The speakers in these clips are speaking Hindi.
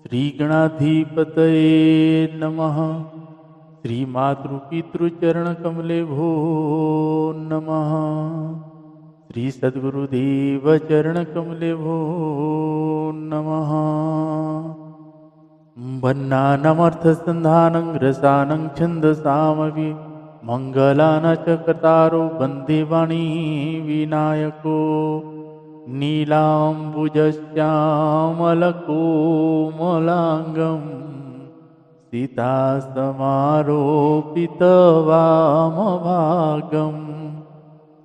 श्रीगणाधिपतये नमः। श्रीमातृपितृचरणकमलेभ्यो नमः। श्री सद्गुरुदेव चरणकमलेभ्यो नमः। वन्नानमर्थसन्धानं रसानं छन्दसामपि मङ्गलान् च कर्तारो वन्दे वाणी विनायको। नीलाम्बुजश्यामलकोमलाङ्गं सीतासमारोपितवामभागं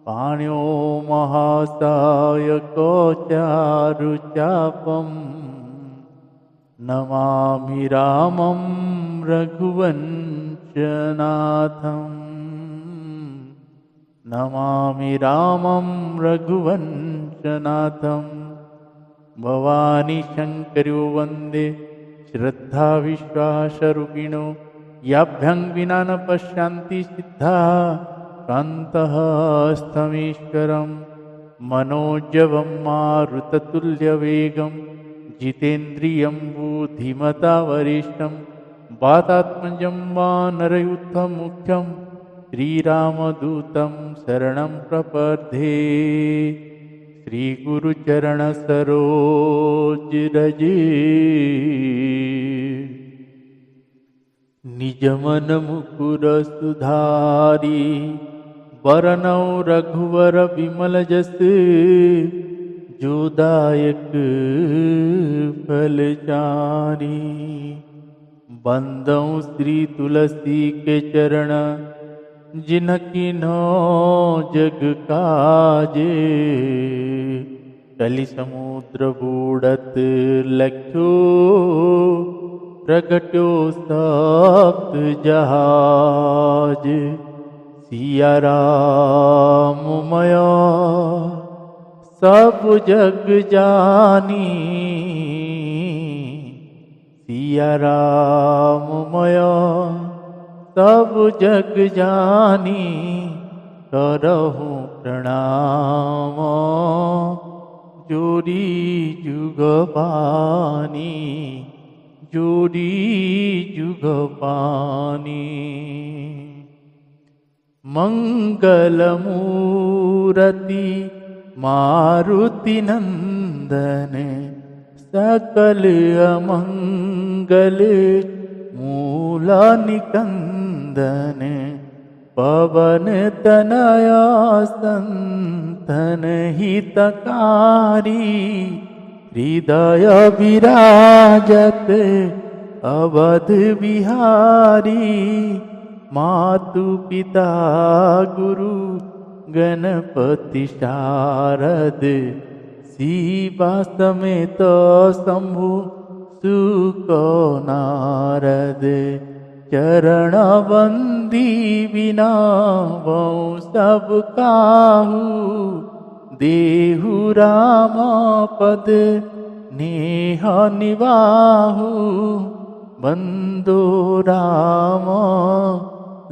पाण्यो महासायकचारुचापं नमामि रामं रघुवंशनाथम्। नमामि रामं रघुवंशनाथं। भवानी शङ्करो वन्दे श्रद्धाविश्वासरूपिणो याभ्यां विना न पश्यन्ति सिद्धाः कान्तः स्तमीश्वरं। मनोजवं मारुततुल्यवेगं जितेन्द्रियं बुद्धिमता वरिष्ठं वातात्मजं वानरयूथमुख्यं श्रीरामदूतं शरणं प्रपद्ये। श्रीगुरुचरणसरोज निजमनमुकुरसुधारी वरनौ रघुवर विमलजस जोदायक फलचारी। बंदौ श्री तुलसी के चरण जिनकिन्हो जग काजे। कलि समुद्र बूढ़त लख्यो प्रगट्यो सप्त जहाज। सिया राम मया सब जग जानी। सिया राम मया सब जग जानी। करहु प्रणाम जोड़ी जुगपानी। जोड़ी जुगपानी। मंगलमूर्ति मारुति नंदन सकल अमंगल मूल निकंदन। पवन तनया संतन हितकारी। हृदय विराजत अवध बिहारी। मातु पिता गुरु गणपति शारद। शिवा समेत शंभु सुक नारद। चरण बंदी बिना बहु सब काहू। देहु राम पद नेह निवाहु। बंदो राम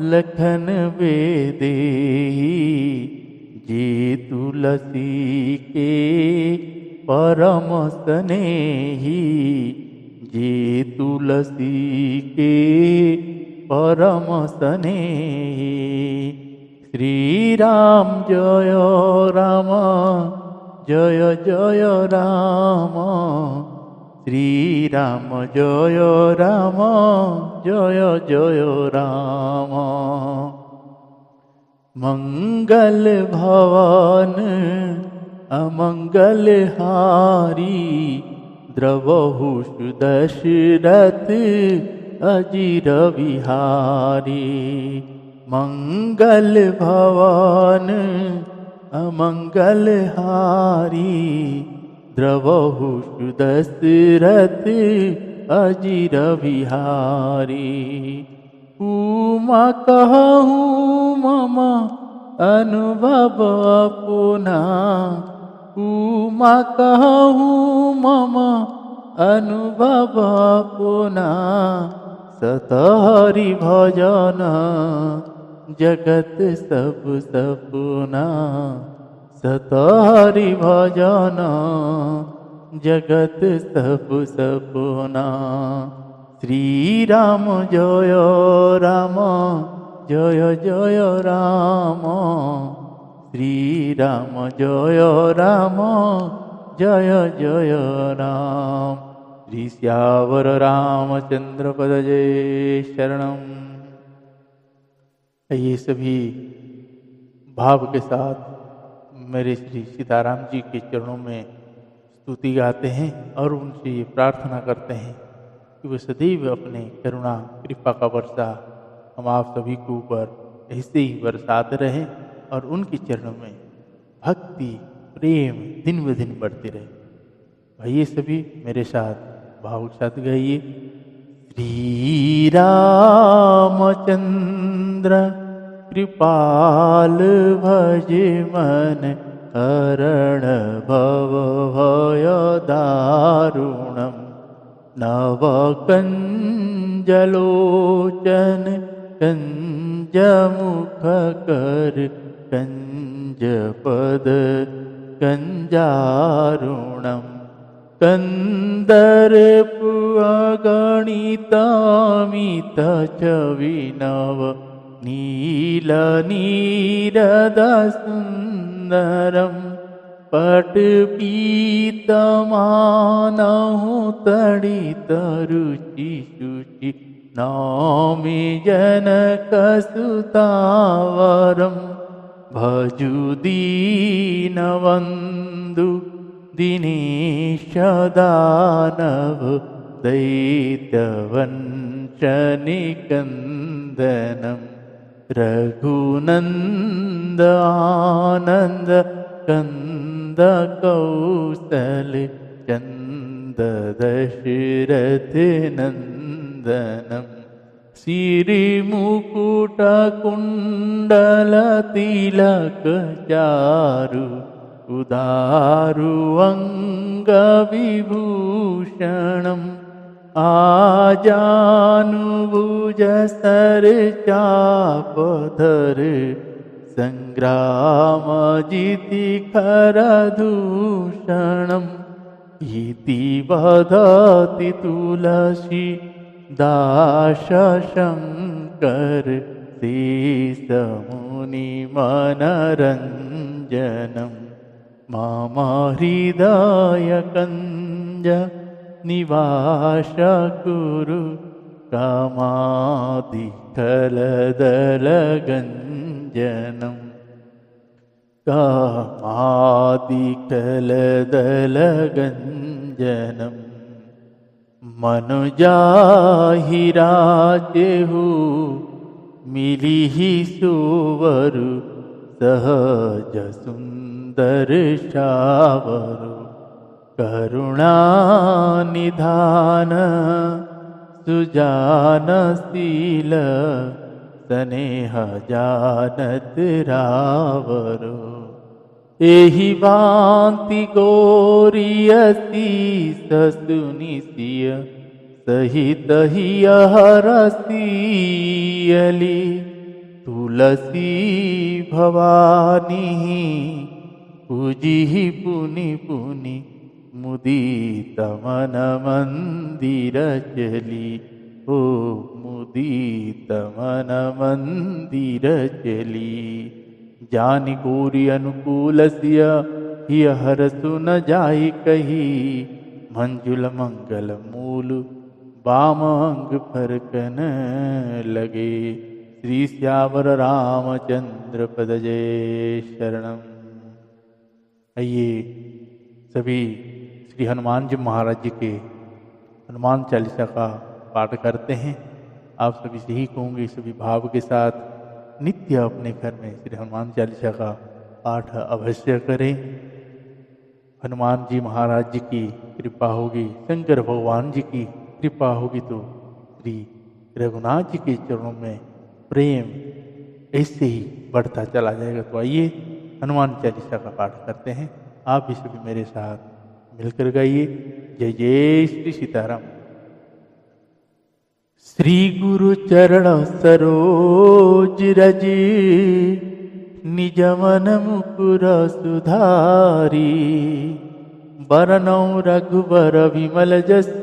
लखन वेदेही। जे तुलसी के परम स्नेही। जे तुलसी के परम स्नेही। श्री राम जय राम जय जय राम। श्री राम जय राम जय जय राम। मंगल भवन अमंगल हारी। द्रवहु सुदशरथ अजिर विहारी। मंगल भवन अमंगल हारी। द्रवहु सुदशरथ अजिर विहारी। उमा कहूँ मम अनुभव पुना। उमा कहूँ मम अनुभव पुना। सतहरि भजन जगत सब सपना। सतहरि भजन जगत सब सपना। श्री राम जय राम जय जय राम, श्री राम जय राम जय जय राम। श्री श्यावर रामचंद्र पद जय शरणम। ये सभी भाव के साथ मेरे श्री सीताराम जी के चरणों में स्तुति गाते हैं और उनसे ये प्रार्थना करते हैं कि वो सदैव अपने करुणा कृपा का वर्षा हम आप सभी के ऊपर ऐसे ही बरसाते रहें और उनके चरणों में भक्ति प्रेम दिन ब दिन बढ़ते रहे। भाइये सभी मेरे साथ भाव के साथ गाइए। श्री रामचंद्र कृपाल भज मन हरण भव भय दारुणम। नव कंजलोचन कंज मुख कर कंज पद कंजारुणम। कंदर्प अगणितमित छविनव नील नीरद सुंदरम। पटपीतमानहु तडित रुचि शुचि नौमि जनकसुतावरम। भजु दीनबन्धु दिनेश दानव दैत्यवंशनिकन्दनम्। रघुनंद आनंद कंद कौशल चंद दशरथ नंदनम। सिरि मुकुट कुंडल तिलक चारु उदारु अंग विभूषणम। आजानुभुज सर चापधर संग्राम जिति खरदूषणम्। इति वदति तुलसी दास शंकर शेषमुनि मनरंजनम्। मम हृदय कंज निवास कुरु कामादिकलदलगञ्जनम्। कामादिकलदलगञ्जनम्। मनुजाहि राजेहु मिलिहि सुवरु सहज सुंदर शावरु। करुणानिधान सुजानशील स्नेह जानत रावरो। एहि भांति गोरियसी ससुनिसिय सहित हरसियली। तुलसी भवानी पूजिहि पुनि पुनि मुदित मन मंदिर चली। ओ मुदित मन मंदिर चली। जानि गोरी अनुकूल सिय हिय हर सुन जाई कही। मंजुल मंगल मूल बाम अंग फरकन लगे। श्री श्यावर रामचंद्र पद जय शरणम। आइए सभी श्री हनुमान जी महाराज जी के हनुमान चालीसा का पाठ करते हैं। आप सभी से ही कहूँगी सभी भाव के साथ नित्य अपने घर में श्री हनुमान चालीसा का पाठ अवश्य करें। हनुमान जी महाराज जी की कृपा होगी, शंकर भगवान जी की कृपा होगी तो श्री रघुनाथ जी के चरणों में प्रेम ऐसे ही बढ़ता चला जाएगा। तो आइए हनुमान चालीसा का पाठ करते हैं। आप भी सभी मेरे साथ मिलकर गाइए। जय जय श्री सीताराम। श्री गुरु चरण सरोज रज निज मन मुकुर सुधारी। बरनौ रघुबर विमल जस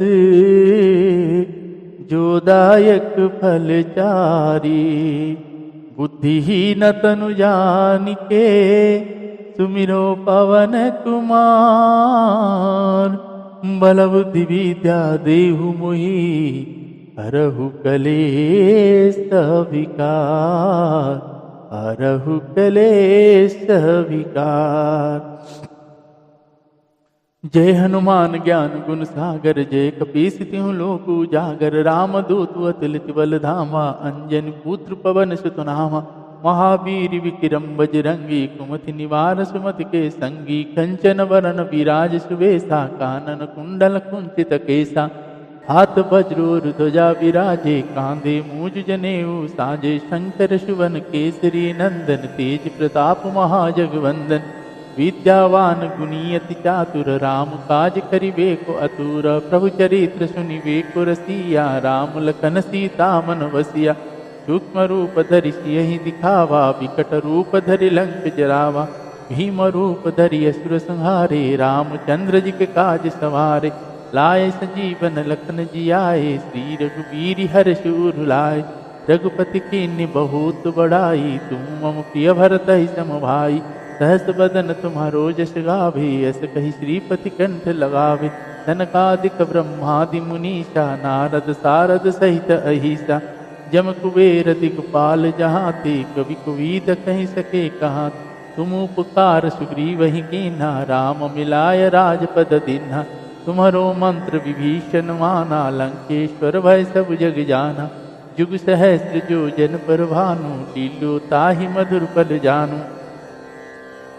जो दायक फल चारी। बुद्धिहीन तनु जानिके सुमिरो पवन कुमार। बल बुद्धि विद्या देहु मोहि हरहु कलेश विकार। हरहु कलेश विकार। जय हनुमान ज्ञान गुण सागर जय कपीस तिहु लोक उजागर। राम दूत अतुलित बल धामा अंजन पुत्र पवन सुत नामा। महावीर विक्रम बजरंगी कुमति निवार सुमति के संगी। कंचन वरन विराज सुवेशा कानन कुंडल कुंचित केसा। हाथ वज्रोर ध्वजा विराजे कांधे मूज जनेऊ साजे। शंकर सुवन केसरी नंदन तेज प्रताप महाजगवंदन। विद्यावान गुणी अति चातुर राम काज करिबे को अतुर। प्रभु चरित्र सुनिबे को रसिया राम लखन सीता मन बसिया। सूक्ष्म रूप धरि सियहि दिखावा विकट रूप धरि लंक जरावा। भीम रूप धरि असुर संहारे रामचंद्र जी के काज सवारे। लाए संजीवन लखन जियाए श्री रघुवीर हर्ष उर लाए। रघुपति कीन्हि बहुत बड़ाई तुम मम प्रिय भरतहि सम भाई। सहस बदन तुम्हारो जस गावे यस कहि श्रीपति कंठ लगावे। सनकादिक ब्रह्मादि मुनीषा नारद सारद सहित अहिसा। जम कुबेर दिगपाल जहाते कवि कुविद कहि सके कहाँ। तुम उपकार सुग्रीवहि कीन्हा राम मिलाय राजपद दीन्हा। तुम्हारो मंत्र विभीषण माना लंकेश्वर भय सब जग जाना। जुग सहस्र जो जन पर भानु लील्यो ताहि मधुर पद जानू।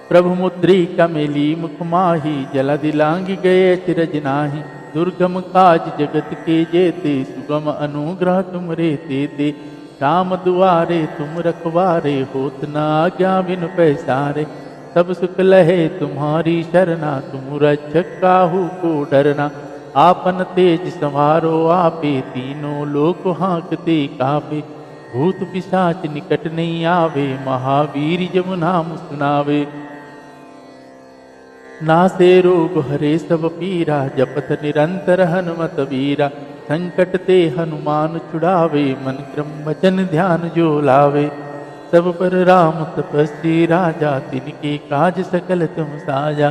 प्रभु मुद्रिका मेली मुख माही जलधि लांघि गए अचरज नाही। दुर्गम काज जगत के जेते सुगम अनुग्रह तुम रे ते। राम दुआरे तुम रखवारे होत न आज्ञा बिनु पैसारे। सब सुख लहे तुम्हारी शरणा तुम रक्षक काहू को डरना। आपन तेज संवारो आपे तीनों लोक हाँकते कापे। भूत पिशाच निकट नहीं आवे महावीर जब नाम सुनावे। नासे रोग हरे सब पीरा जपत निरंतर हनुमत बीरा। संकट ते हनुमान छुड़ावे मन क्रम वचन ध्यान जो लावे। सब पर राम तपस्वी राजा तिनके काज सकल तुम साजा।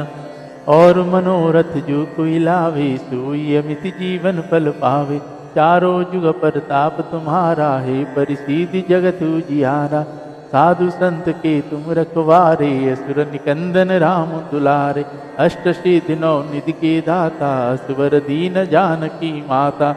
और मनोरथ जो कोई लावे सोई अमित जीवन फल पावे। चारों जुग परताप तुम्हारा है परिसीदि जगत उजियारा। साधु संत के तुम रखवारे असुर निकंदन राम दुलारे। अष्ट सिद्धि नौ निधि के दाता सुवर दीन जानकी माता।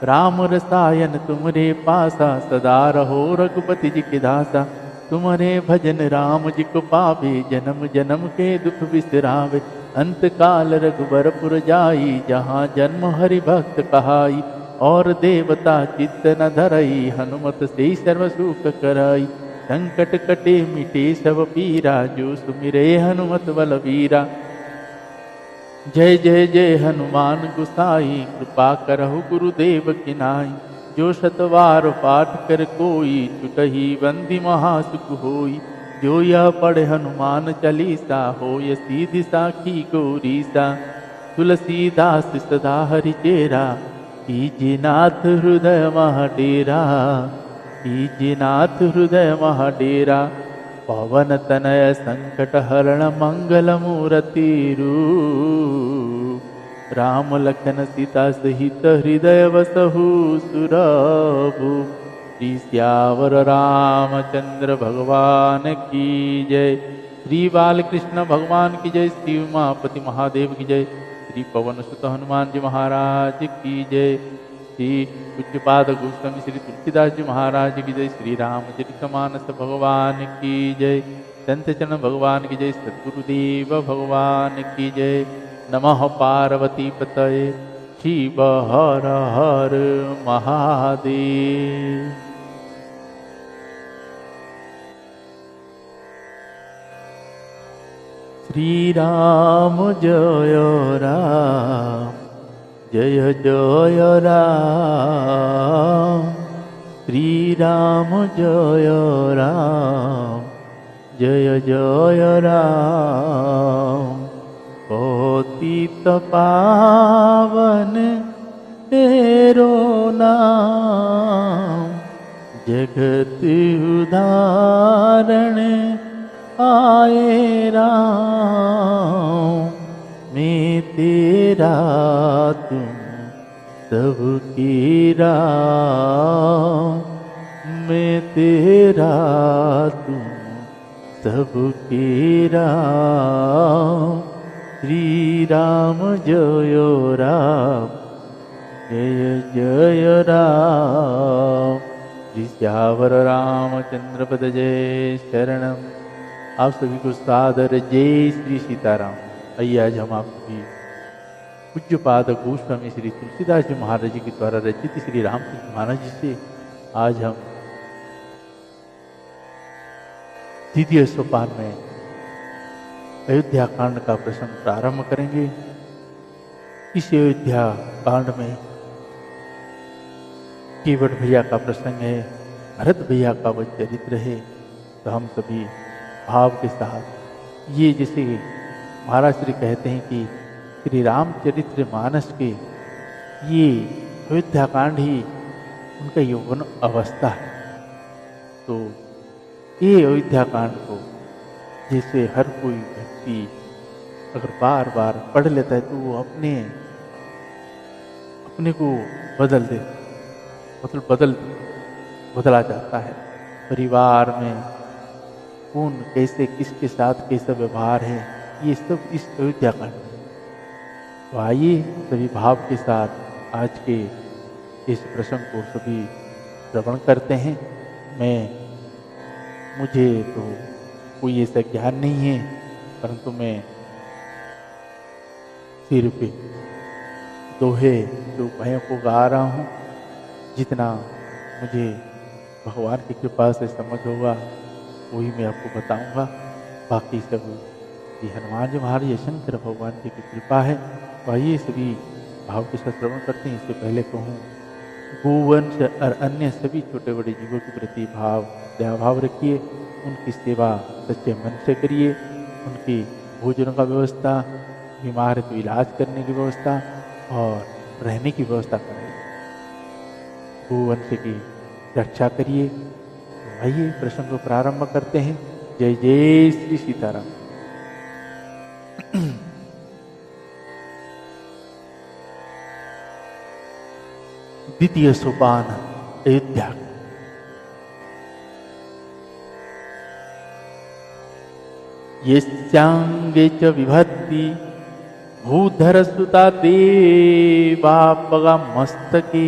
राम रसायन तुमरे पासा सदा रहो रघुपति जी के दासा। तुम्हारे भजन राम जी को पावे जन्म जन्म के दुख बिसरावे। अंत काल रघुबरपुर जाई जहाँ जन्म हरि भक्त कहाई। और देवता चित्त न धरई हनुमत से सर्व सुख करई। संकट कटे मिटे सब पीरा जो सुमिरे हनुमत बलवीरा। जय जय जय हनुमान गुसाई कृपा करहु गुरुदेव की नाई। जो शतवार पाठ कर कोई छुटहि बंदी महासुख होई। जो यह पढ़े हनुमान चालीसा होय सीधि साखी गौरीसा। तुलसीदास सदा हरिचेरा कीजे नाथ हृदय महाडेरा। कीजे नाथ हृदय महाडेरा। पवन तनय संकट हरण मंगल मूर्ति रूप। राम लखन सीता सहित हृदय वसहु सुरभु। श्री सियावर रामचंद्र भगवान की जय। श्री बालकृष्ण भगवान की जय। श्री उमापति महादेव की जय। श्री पवन सुत हनुमान जी महाराज की जय। श्री पूज्यपाद गोस्वामी श्री तुलसीदास जी महाराज की जय। श्री रामचरितमानस भगवान की जय। संत चरण भगवान की जय। सद्गुरुदेव भगवान की जय। नमः पार्वती पतये शिव हर हर महादेव। श्री राम जय राम जय जय राम। श्री राम जय राम जय जय राम। पौतीत पावन तेरो नाम, जगत उदाहरण आए राम। मैं तेरा तुम सबकी राम, मैं तेरा तुम सबकी राम। श्री राम जय राम, जय जय राम। श्री श्यावर रामचंद्र पद जय शरणम। आप सभी को सादर जय श्री सीताराम। आइए आज हम आप सभी पूज्यपाद गोस्वामी श्री तुलसीदास जी महाराज जी के द्वारा रचित श्री रामचंद्र महाराज जी से आज हम द्वितीय सोपान में अयोध्या कांड का प्रसंग प्रारंभ करेंगे। इस अयोध्या कांड में केवट भैया का प्रसंग है, भरत भैया का वह चरित्र है। तो हम सभी भाव के साथ ये जैसे महाराज श्री कहते हैं कि श्री रामचरित्र मानस के ये अयोध्या कांड ही उनका यौवन अवस्था है। तो ये अयोध्या कांड को जैसे हर कोई व्यक्ति अगर बार बार पढ़ लेता है तो वो अपने को बदल दे, मतलब बदला जाता है। परिवार में कौन कैसे किसके साथ कैसा व्यवहार है, ये सब इस अयोध्या कांड में। तो आइए सभी भाव के साथ आज के इस प्रसंग को सभी श्रवण करते हैं। मुझे तो कोई ऐसा ज्ञान नहीं है, परंतु मैं सिर पे दोहे जो भयों को गा रहा हूँ। जितना मुझे भगवान की कृपा से समझ होगा वही मैं आपको बताऊंगा। बाकी सब ये हनुमान जी महाराज शंकर भगवान जी की कृपा है। तो आइए सभी भाव के साथ श्रवण करते हैं। इससे पहले कहूँ गोवंश और अन्य सभी छोटे बड़े जीवों के प्रति दया भाव रखिए, उनकी सेवा सच्चे मन से करिए, उनकी भोजन का व्यवस्था, बीमार है तो इलाज करने की व्यवस्था और रहने की व्यवस्था कराइए। गोवंश की रक्षा करिए। तो आइए प्रसंग को प्रारंभ करते हैं। जय जय श्री सीताराम। द्वितीय सोपान अयोध्या। यस्यांगे च विभक्ति भूधर सुता देवापगा मस्तके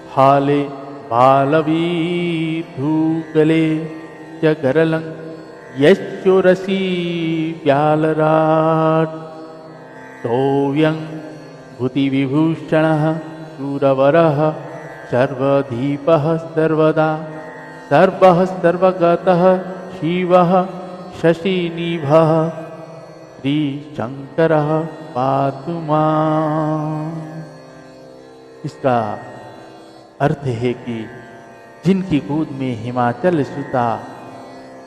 भाले बालवीधुगले च गरलं यश्चोरसी व्यालराट तोव्यं भूतिविभूषणः शूरवरः सर्वधीपः सर्वदा सर्वः सर्वगतः शिवः शशिनिभः श्रीशंकरः पातु मां। इसका अर्थ है कि जिनकी गोद में हिमाचल सुता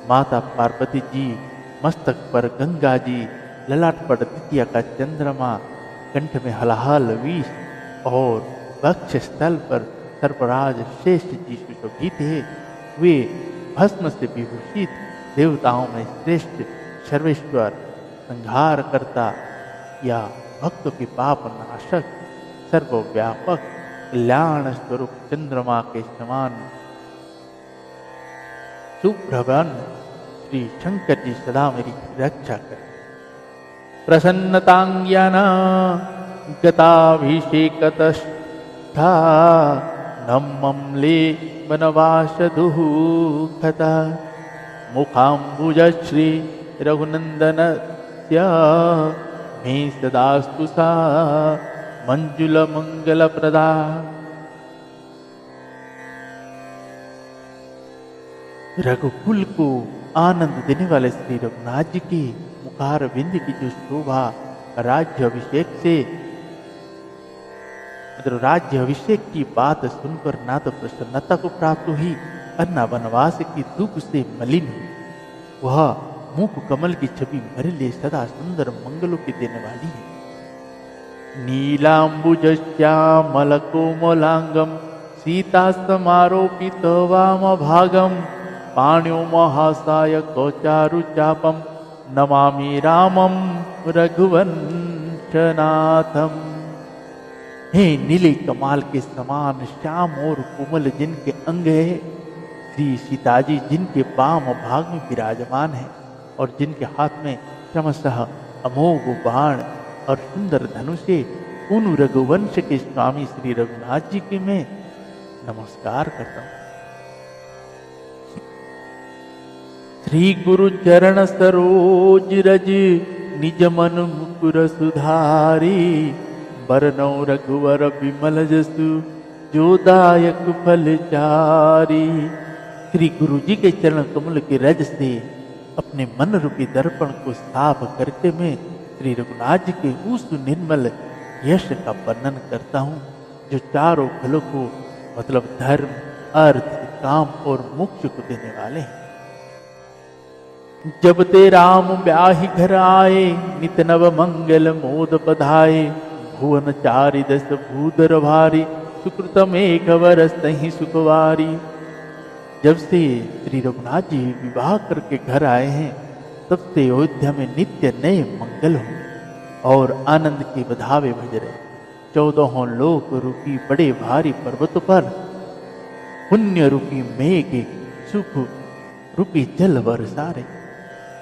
माता पार्वती जी, मस्तक पर गंगा जी, ललाट पर द्वितीय का चंद्रमा, कंठ में हलाहल विष और वक्ष स्थल पर सर्पराज श्रेष्ठ जी सुशोभित है। वे भस्म से विभूषित देवताओं में श्रेष्ठ सर्वेश्वर, संहार करता या भक्तों के पाप नाशक, सर्वव्यापक, कल्याण स्वरूप चंद्रमा के समान सुप्रभन श्री शंकर जी सदा मेरी रक्षा कर। प्रसन्नतांग्याना गताभिषेकतस्था नम्मम्ले वनवासदुः कथा मुखाम्बुज श्री रघुनंदनस्य मे सदास्तु सा मंजुल मंगलप्रदा। रघुकुल को आनंद देने वाले श्री रघुनाथ जी की मुखार बिंद की जो शोभा राज्य अभिषेक से, राज्य अभिषेक की बात सुनकर ना तो प्रसन्नता को प्राप्त हुई और न वनवास की दुख से मलिन हुई। वह मुख कमल की छवि मेरे लिए सदा सुंदर मंगलों की देने वाली है। नीलाम्बुजश्यामलकोमलाङ्गं सीतास्तमारोपित वामभागं पाण्यो महासायकचारुचापं नमामि रामं रघुवंशनाथम। हे नीले कमाल के समान श्याम और कोमल जिनके अंग है, श्री सीताजी जिनके वाम भाग में विराजमान है और जिनके हाथ में क्रमशः अमोघ बाण और सुंदर धनुष है, उन रघुवंश के स्वामी श्री रघुनाथ जी के मैं नमस्कार करता हूँ। श्री गुरु चरण सरोज रज निज मन मुकुर सुधारी, बरनौ रघुवर विमल जसु जो दायक फलचारी। श्री गुरु जी के चरण कमल के रज से अपने मन रूपी दर्पण को साफ करके मैं श्री रघुनाथ जी के उस निर्मल यश का वर्णन करता हूँ जो चारों फलों को मतलब धर्म, अर्थ, काम और मोक्ष को देने वाले हैं। जब ते राम ब्याहि घर आए, नित नव मंगल मोद बधाए, भुवन चारि दस भूधर भारी, सुकृतम एक वरस तहि सुखवारी। जब से श्री रघुनाथ जी विवाह करके घर आए हैं, तब से अयोध्या में नित्य नए मंगल होंगे और आनंद के बधावे बज रहे। 14 लोक रूपी बड़े भारी पर्वत पर पुण्य रूपी मेघ सुख रूपी जल बरसा रहे।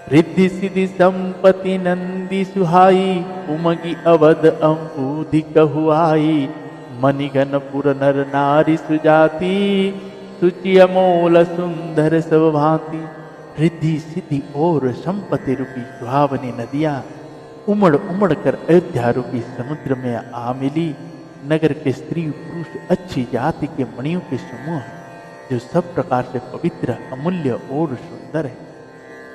रिद्धि सिद्धि संपत्ति नंदी सुहाई, उमगी अवध अंबुधि कहुआई, मणिगण पुर नर नारी सुजाति, सुचि अमोल सुंदर सब भांति। रिद्धि सिद्धि और संपत्ति रूपी सुहावनी नदियां उमड़ उमड़ कर अयोध्या रूपी समुद्र में आ मिली। नगर के स्त्री पुरुष अच्छी जाति के मणियों के समूह हैं, जो सब प्रकार से पवित्र, अमूल्य और सुंदर है।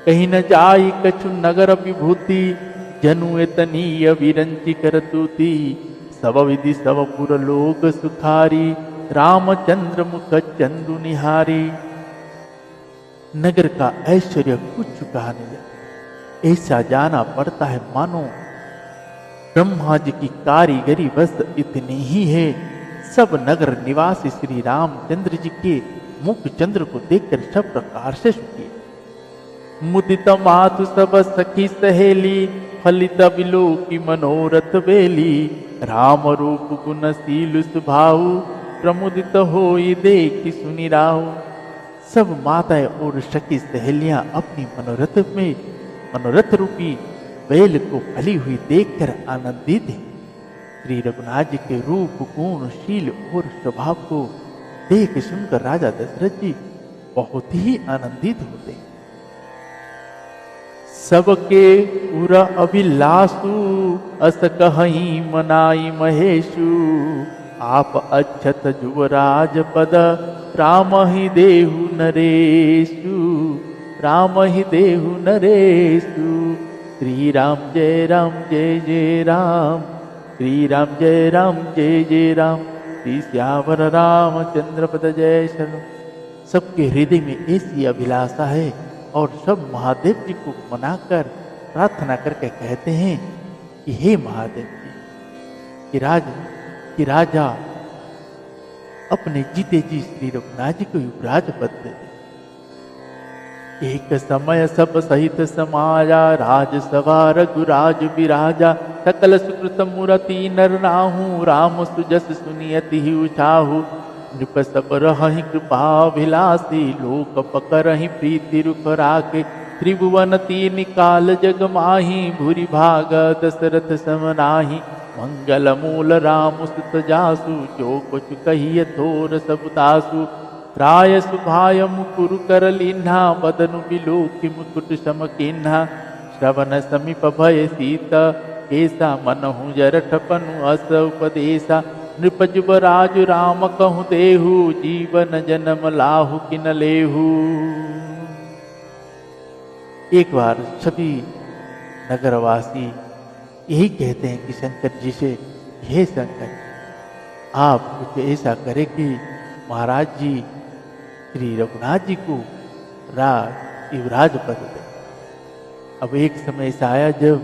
कहीं न जाई कछु नगर विभूति, जनु एतनीय विरंचि करतुति। सब विधि सब पुर लोक सुखारी, रामचंद्र मुख चंदु निहारी। नगर का ऐश्वर्य कुछ कहा नहीं जाता, ऐसा जाना पड़ता है मानो ब्रह्मा जी की कारीगरी बस इतनी ही है। सब नगर निवासी श्री रामचंद्र जी के मुख चंद्र को देखकर सब प्रकार से सुखी। मुदित मातु सब सखी सहेली, फलित बिलो की मनोरथ बेली। राम रूप गुणशील स्वभाव, प्रमुदित होई देखी सुनि राहु। सब माताएं और सखी सहेलियां अपनी मनोरथ रूपी बैल को फली हुई देखकर आनंदित है। श्री रघुनाथ जी के रूप, गुण, शील और स्वभाव को देख सुनकर राजा दशरथ जी बहुत ही आनंदित होते हैं। सबके उर अभिलाषु, अस कहि मनाई महेशु। आप अक्षत युवराज पद, राम ही देहु नरेशु। राम ही देहु नरेशु। श्री राम जय जय राम। श्री राम जय जय राम। श्री श्यावर रामचंद्र पद जय शरण। सबके हृदय में ऐसी अभिलाषा है और सब महादेव जी को मनाकर प्रार्थना करके कहते हैं कि हे महादेव जी, कि राजा अपने जीते जी श्री रघुनाथ जी को युवराज पद दे दे। एक समय सब सहित समाया, राज सभा रघुराज विराजा। सकल सुकृत मूर्ति नर नाहु, राम सुजस सुनियति ही उछाहु। नृप सब रहहि कृपाभिलासी, लोक पकरहि प्रीति रुख राखे। त्रिभुवन तीन काल जग माही, भूरि भाग दशरथ समनाही। मंगल मूल राम सुत जासु, जो कुछ कहिए थोर सब दासु। राय सुभाय मुकुरु कर लीन्हा, बदनु बिलोकि मुकुट सम कीन्हा। श्रवण समीप भय सीता, केसा मनहु जरठपनु अस उपदेशा। नृप जुबराज राम कहु देहु, जीवन जन्म लाहु किन लेहु। एक बार सभी नगरवासी यही कहते हैं कि शंकर जी से, हे शंकर, आप कुछ ऐसा करें कि महाराज जी श्री रघुनाथ जी को युवराज पद दें। अब एक समय ऐसा आया जब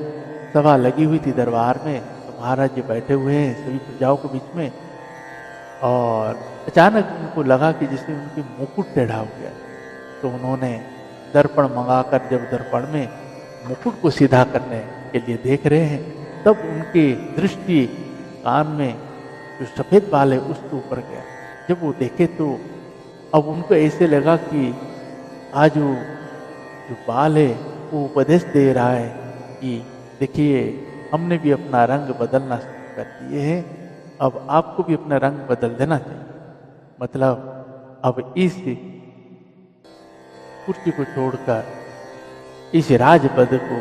सभा लगी हुई थी दरबार में, तो महाराज जी बैठे हुए हैं सभी प्रजाओं के बीच में, और अचानक उनको लगा कि जैसे उनके मुकुट टेढ़ा हो गया। तो उन्होंने दर्पण मंगाकर जब दर्पण में मुकुट को सीधा करने के लिए देख रहे हैं, तब उनकी दृष्टि कान में जो सफ़ेद बाल है उसके ऊपर गया। जब वो देखे तो अब उनको ऐसे लगा कि आज वो जो बाल है वो उपदेश दे रहा है कि देखिए, हमने भी अपना रंग बदलना शुरू कर दिए हैं, अब आपको भी अपना रंग बदल देना चाहिए। मतलब अब इस कुर्सी को छोड़कर इस राजपद को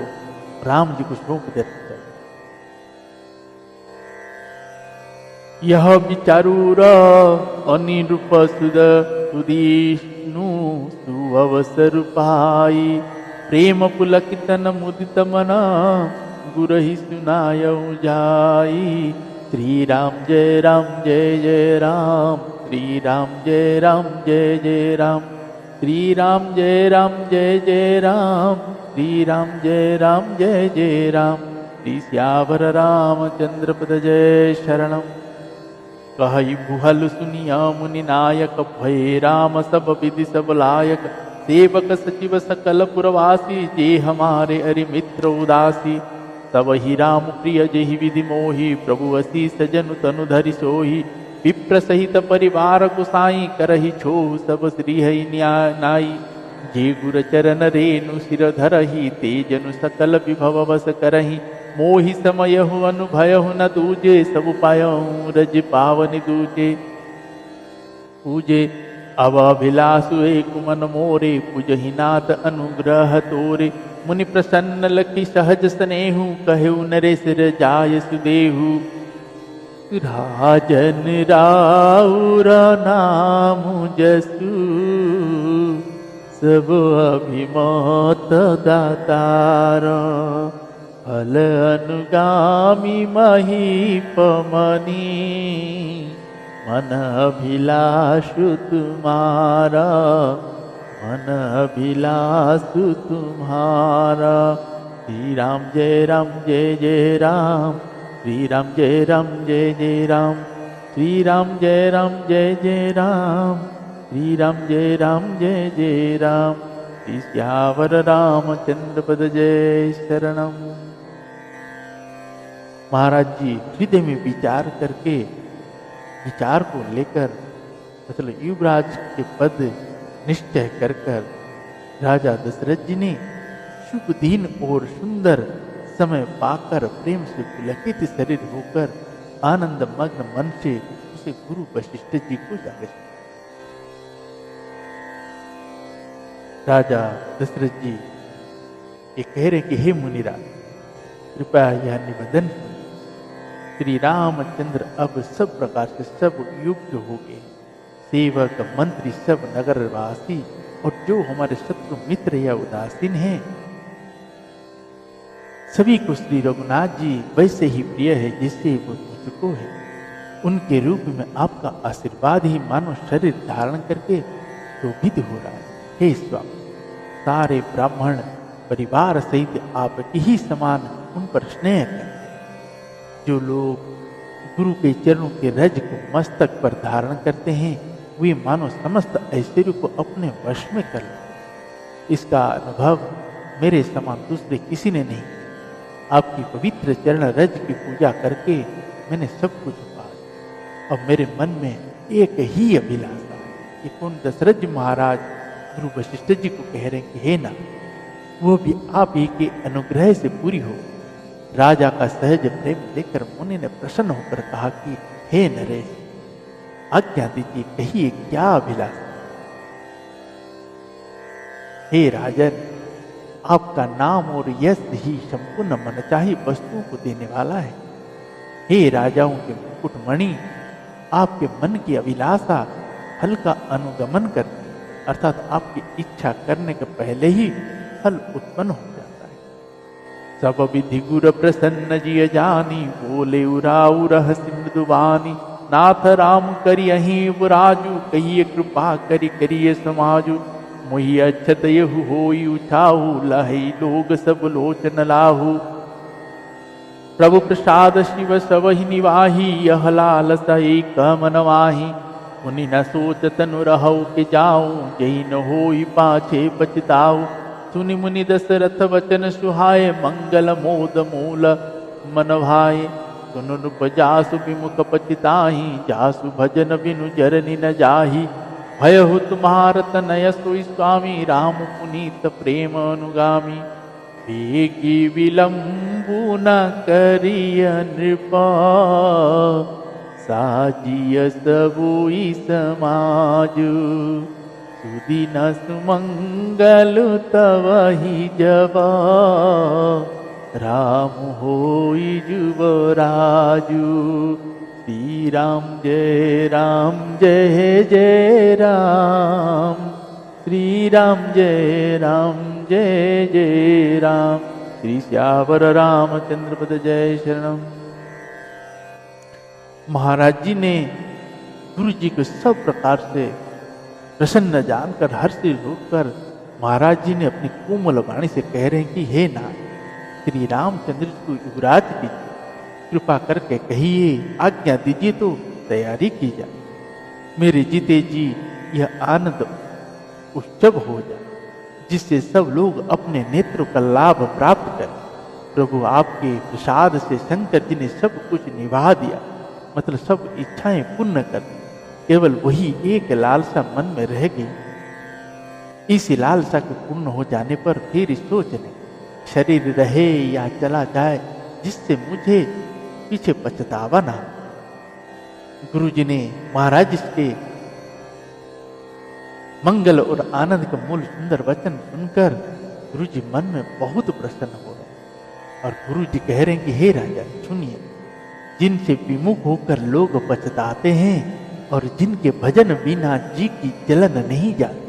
राम जी को सौंप देना चाहिए। यह विचारूर अनिरूप सुद सुदीष्णु सुअवसर पाई, प्रेम पुलकितन मुदित मन गुरहि सुनायऊ जाई। श्री राम जय राम जय जय राम, श्री राम जय राम जय जय राम, श्री राम जय राम जय जय राम, श्री राम जय राम जय जय राम। श्री श्यावर रामचंद्र पद जय शरणम। कहई भुहल सुनिया मुनि नायक, भय राम सब विधि सब लायक। सेवक सचिव सकल पुरवासी, जे हमारे अरि मित्र उदासी। तब ही राम प्रिय जेहि विधि मोहि, प्रभु असी सजन तनु धरि सोहि। विप्र सहित परिवार कुसाई, करहि छोहु सब श्री हरि नाई। जे गुर चरण रेणु सिर धरहि, ते जनु सकल विभव वस करहि। मोहि समयहु अनुभयहु न दूजे, सब पायहु रज पावन दूजे। पूजे अब अभिलाषु एक मन मोरे, पुजहि नाथ अनुग्रह तोरे। मुनि प्रसन्न लखी सहज स्नेहु, कहु नरेश जाय सुदेहु। राजन राउर नाम जसु, सब अभिमत दातार। फल अनुगामी महीपमनी, मन अभिलाषु तुम्हारा, मन अभिलाषु तुम्हारा। श्री राम जय राम जय जय राम, श्री राम जय राम जय जय राम, श्री राम जय राम जय जय राम, श्री राम जय राम जय जय राम। श्री श्यावर रामचंद्र पद जय शरणम। महाराज जी हृदय में विचार करके, विचार को लेकर मतलब युवराज के पद निश्चय कर राजा दशरथ जी ने शुभ दिन और सुंदर समय पाकर प्रेम से पुलकित शरीर होकर आनंद मग्न मन से उसे गुरु वशिष्ठ जी को जाकर राजा दशरथ जी ये कह रहे कि हे मुनिराज, कृपया यह निवेदन, श्री रामचंद्र अब सब प्रकार से सब युक्त हो गए। सेवक मंत्री सब नगरवासी और जो हमारे शत्रु मित्र या उदासीन हैं, सभी को श्री रघुनाथ जी वैसे ही प्रिय है जैसे वो मुझको है। उनके रूप में आपका आशीर्वाद ही मानो शरीर धारण करके शोभित हो रहा है। हे स्वामी, सारे ब्राह्मण परिवार सहित आपकी ही समान उन पर स्नेह करें। जो लोग गुरु के चरणों के रज को मस्तक पर धारण करते हैं, वे मानो समस्त ऐश्वर्य को अपने वश में कर लेते। इसका अनुभव मेरे समान दूसरे किसी ने नहीं। आपकी पवित्र चरण रज की पूजा करके मैंने सब कुछ पा लिया। अब मेरे मन में एक ही अभिलाषा है कि कौन दशरथ जी महाराज गुरु वशिष्ठ जी को कह रहे हैं कि हे ना, वो भी आप ही के अनुग्रह से पूरी हो। राजा का सहज प्रेम देखकर मुनि ने प्रसन्न होकर कहा कि हे नरेश, आज्ञा दीजिए, कहिए क्या अभिलाषा। हे राजन, आपका नाम और यश ही संपूर्ण मनचाही वस्तुओं को देने वाला है। हे राजाओं के मुकुटमणि, आपके मन की अभिलाषा फल का अनुगमन करती, अर्थात आपकी इच्छा करने के पहले ही फल उत्पन्न हो जाता है। सब विधि गुर प्रसन्न जिय जानी, बोले उराउ रहसि मृदुवानी। नाथ राम करि अहि उपराजु, कहिए कृपा करि करिए समाजु। मोहि अक्षत यहु होई उछाहु, लहई लोग सब लोचन लाहु। प्रभु प्रसाद शिव सबहि निवाही, यह लालसा एक मन माही। मुनि न सोचत नु रहु के जाऊं, यही न होई पाछे पछताऊ। सुनि मुनि दशरथ वचन सुहाए, मंगल मोद मूल मन भाए। सुनु रूप जासु विमुख पछताही, जासु भजन बिनु जरनि न जाही। भयहु तुम्हार तनय सोई स्वामी, राम पुनीत प्रेम अनुगामी। बेगी विलंबु न करिय नृपा, साजिय सबुई समाजु। सुदिन सुमंगल तवहि जवा, राम होई जुवराजु। श्री राम जय जय राम, श्री राम जय जय राम। श्री श्यावर रामचंद्र पद जय शरणम। महाराज जी ने गुरु जी को सब प्रकार से प्रसन्न जानकर हर्षित होकर महाराज जी ने अपनी कोमल वाणी से कह रहे हैं कि हे नाथ, श्री रामचंद्र को युवराज कीजिए, कृपा करके कहिए, आज्ञा दीजिए तो तैयारी की जाए। मेरे जीते जी यह आनंद उत्सव हो जाए, जिससे सब लोग अपने नेत्रों का लाभ प्राप्त करें। प्रभु आपके प्रसाद से शंकर जी ने सब कुछ निभा दिया, मतलब सब इच्छाएं पूर्ण कर दी। केवल वही एक लालसा मन में रह गई। इस लालसा के पूर्ण हो जाने पर फिर सोचने शरीर रहे या चला जाए, जिससे मुझे पीछे पछतावा ना हो। गुरु जी ने महाराज के मंगल और आनंद का मूल सुंदर वचन सुनकर गुरु जी मन में बहुत प्रसन्न हो रहे और गुरु जी कह रहे हैं कि हे राजा सुनिए, जिनसे विमुख होकर लोग पछताते हैं और जिनके भजन बिना जी की जलन नहीं जाती,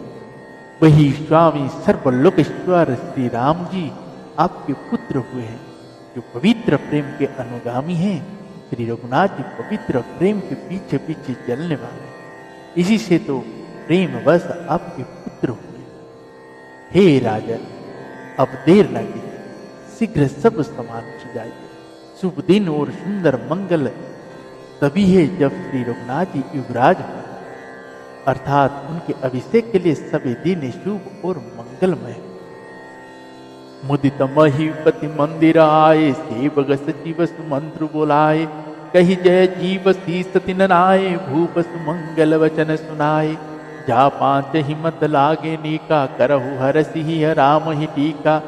वही स्वामी सर्वलोकेश्वर श्री राम जी आपके पुत्र हुए हैं, जो पवित्र प्रेम के अनुगामी हैं। श्री रघुनाथ जी पवित्र प्रेम के पीछे पीछे चलने वाले हैं, इसी से तो प्रेम बस आपके पुत्र हुए। हे राजा, अब देर न कीजिए, शीघ्र सब समान जाइए। शुभ दिन और सुंदर मंगल तभी है जब श्री रघुनाथ जी युवराज हुए, अर्थात उनके अभिषेक के लिए सभी दिन शुभ और मंगलमय। मुदित महीपति मंदिर आए, सेवक सचिव सुमंत्र बोलाए। कही जय जीव शीस तिन नाए, भूप सुमंगल वचन सुनाए। जा पांच हिमत लागे नीका, करहु हरसि राम ही टीका।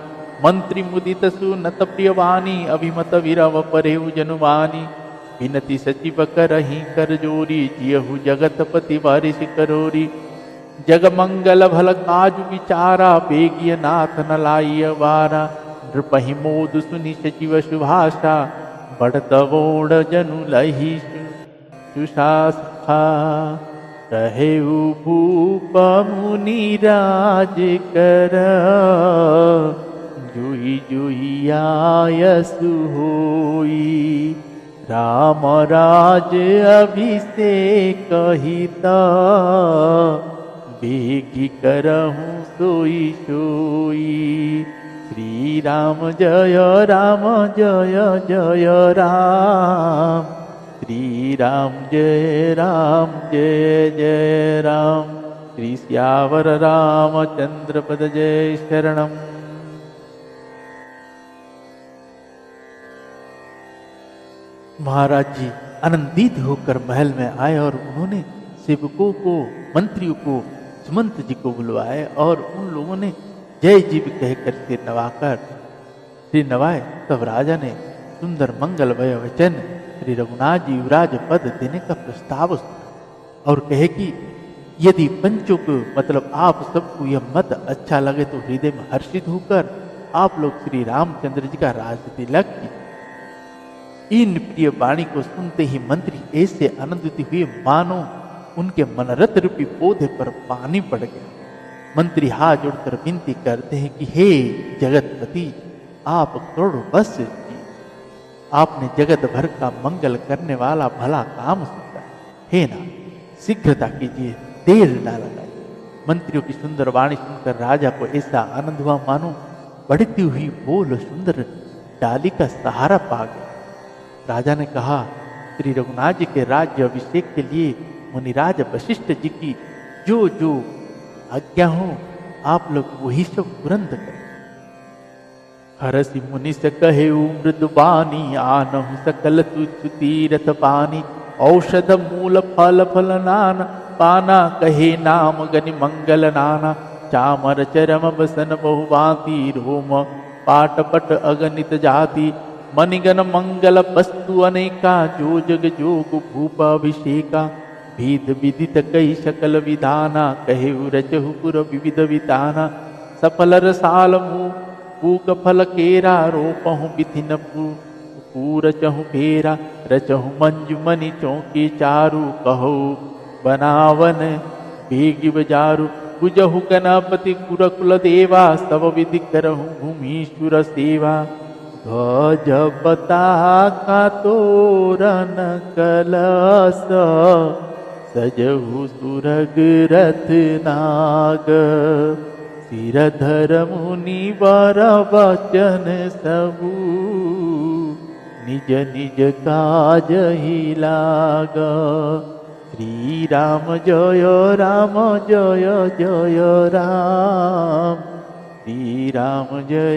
मंत्री मुदित सुनत प्रियवाणी, अभिमत विरव परेहु जनुवानी। विनति सचिव करहि कर जोरी, जियहु जगतपति वारिस करोरी। जग मंगल भल काज विचारा, बेगिय नाथ न लाई वारा। नृपहि मोद सुनि सचिव सुभाषा, बढ़त वोड जनु लहि सुशाखा। रहेउ भूप मुनि राज कर, जुई जुई आयसु होई। राम राज अभिषेक हिता, बेगी करहूँ सोई सोई। श्री राम जय जय जय राम। श्री राम जय जय राम। श्री श्यावर रामचंद्र पद जय शरणम। महाराज जी आनंदित होकर महल में आए और उन्होंने सेवकों को, मंत्रियों को, सुमंत जी को बुलवाए और उन लोगों ने जय जीव कहकर सिर नवाए। तब राजा ने सुंदर मंगलमय वचन श्री रघुनाथ जी युवराज पद देने का प्रस्ताव सुना और कहे कि यदि पंचों को मतलब आप सबको यह मत अच्छा लगे तो हृदय में हर्षित होकर आप लोग श्री रामचंद्र जी का राज तिलक की। इन प्रिय वाणी को सुनते ही मंत्री ऐसे आनंदित हुए मानो उनके मनरथ रूपी पौधे पर पानी पड़ गया। मंत्री हाथ जोड़कर विनती करते हैं कि हे जगतपति, आप करोड़ों वर्ष जिए, आपने जगत भर का मंगल करने वाला भला काम सोचा। हे नाथ, शीघ्रता कीजिए, देर न लगाए। मंत्रियों की सुंदर वाणी सुनकर राजा को ऐसा आनंद हुआ मानो बढ़ती हुई बोल सुंदर डाली का सहारा पा गया। राजा ने कहा, श्री रघुनाथ जी के राज्य अभिषेक के लिए मुनिराज वशिष्ठ जी की जो जो आज्ञा हो आप लोग वही सब तुरंत करें। हरसि मुनि से कहे मृदुबानी, आनहु सकल तुच्छ तीरथ पानी। औषध मूल फल फल नाना, पाना कहे नाम गनि मंगल नाना। चामर चरम बसन बहुभांति, रोम पाटपट अगणित जाति। मणिगण मंगल वस्तु अनेका, जो जग जोग भूप अभिषेका। भेद विदित कई सकल विधाना, कहे रचहु पुर विविध विताना। सफल रसाल मुँह पूक फल केरा, रोपहु बिथिन पूर चहु फेरा। रचहु मंजु मनि चौकी चारु, कहो बनावन बेगी बजारु। पूजहु गणपति कुर कुल देवा, सब विधि करहु भूमीश्वर सेवा। ध्वज पताका तोरण कलश, सजहु सुरग रथ नाग। सिरधर मुनि वर वचन सबु, निज निज काज ही लाग। श्री राम जय जय राम। श्री राम जय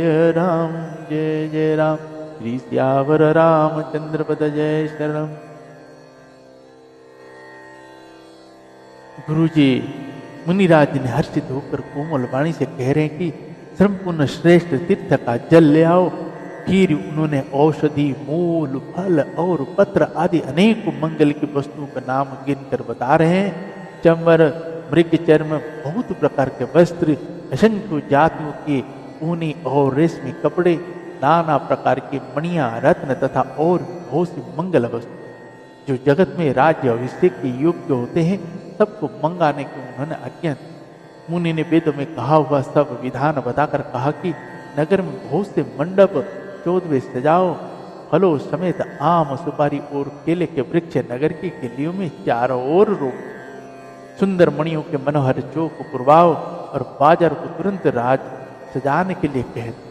जय राम। श्री सियावर रामचंद्र पद जय शरणम। गुरुजी मुनिराज ने हर्षित होकर कोमल वाणी से कह रहे हैं कि श्रमपूर्ण श्रेष्ठ तीर्थ का जल ले आओ। फिर उन्होंने औषधि मूल फल और पत्र आदि अनेक मंगल की वस्तुओं का नाम गिनकर बता रहे हैं। चंवर मृग चर्म बहुत प्रकार के वस्त्र, असंख्य जातियों के ऊनी और रेशमी कपड़े, नाना प्रकार के मणियां रत्न तथा और बहुत सी मंगल वस्तु जो जगत में राज्य अभिषेक के योग्य होते हैं सबको मंगाने की उन्होंने आज्ञा दी। मुनि ने वेद में कहा हुआ सब विधान बताकर कहा कि नगर में बहुत से मंडप 14वें सजाओ। फलों समेत आम सुपारी और केले के वृक्ष नगर की गलियों में चारों ओर रोप। सुंदर मणियों के मनोहर चौक पुरवाओ और बाजार को तुरंत राज सजाने के लिए कह दो।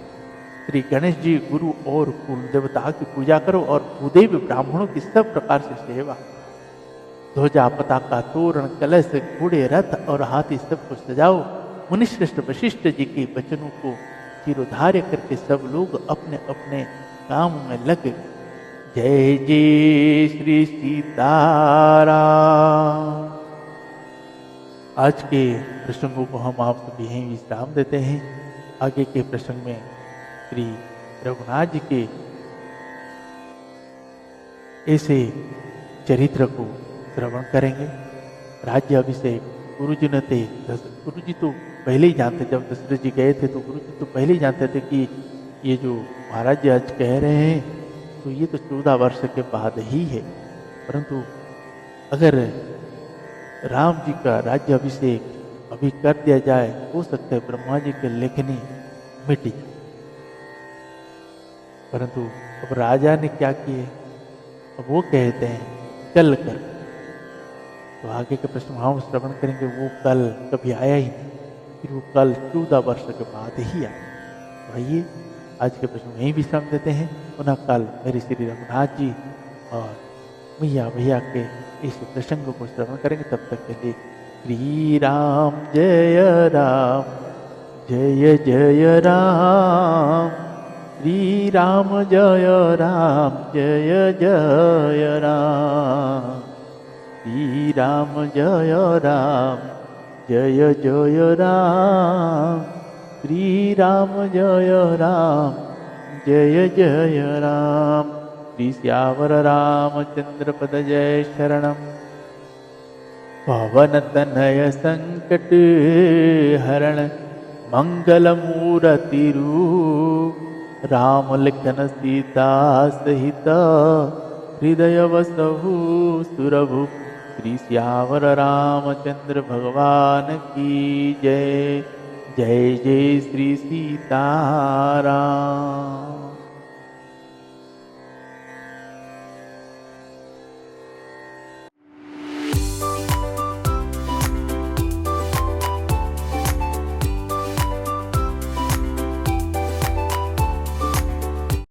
श्री गणेश जी गुरु और कुल देवता की पूजा करो और भूदेव ब्राह्मणों की सब प्रकार से सेवा। ध्वजा पताका तोरण कलश घोड़े रथ और हाथी सबको सजाओ। मुनिश्रेष्ठ वशिष्ठ जी के वचनों को शिरोधार्य करके सब लोग अपने अपने काम में लग गए। जय जय श्री सीताराम। आज के प्रसंगों को हम आप सभी यहीं विश्राम देते हैं। आगे के प्रसंग में श्री रघुनाथ जी के ऐसे चरित्र को श्रवण करेंगे। राज्य अभिषेक गुरुजी ने थे। गुरुजी तो पहले ही जानते, जब दशरथ जी गए थे तो गुरुजी तो पहले ही जानते थे कि ये जो महाराज जी आज कह रहे हैं तो ये तो 14 वर्ष के बाद ही है। परंतु अगर राम जी का राज्य अभिषेक अभी कर दिया जाए, हो सकता है ब्रह्मा जी के लेखनी मिट जाए। परंतु अब राजा ने क्या किए, अब वो कहते हैं कल कर। तो आगे के प्रश्न हम श्रवण करेंगे। वो कल कभी आया ही नहीं, फिर वो कल 14 वर्ष के बाद ही आया। तो आइए आज के प्रश्न यहीं विश्राम देते हैं। पुनः कल मेरे श्री रघुनाथ जी और मैया भैया के इस प्रसंग को श्रवण करेंगे। तब तक के लिए श्री राम जय जय राम। श्री राम जय जय राम। श्री राम जय जय राम। श्री राम जय जय राम। श्री सियावर रामचंद्र पद जय शरणम। पवन तनय संकट हरण मंगल मूर्ति रूप। राम लखन सीता सहित हृदय वसहु सुरभु। श्री सियावर रामचंद्र भगवान की जय। जय जय श्री सीताराम।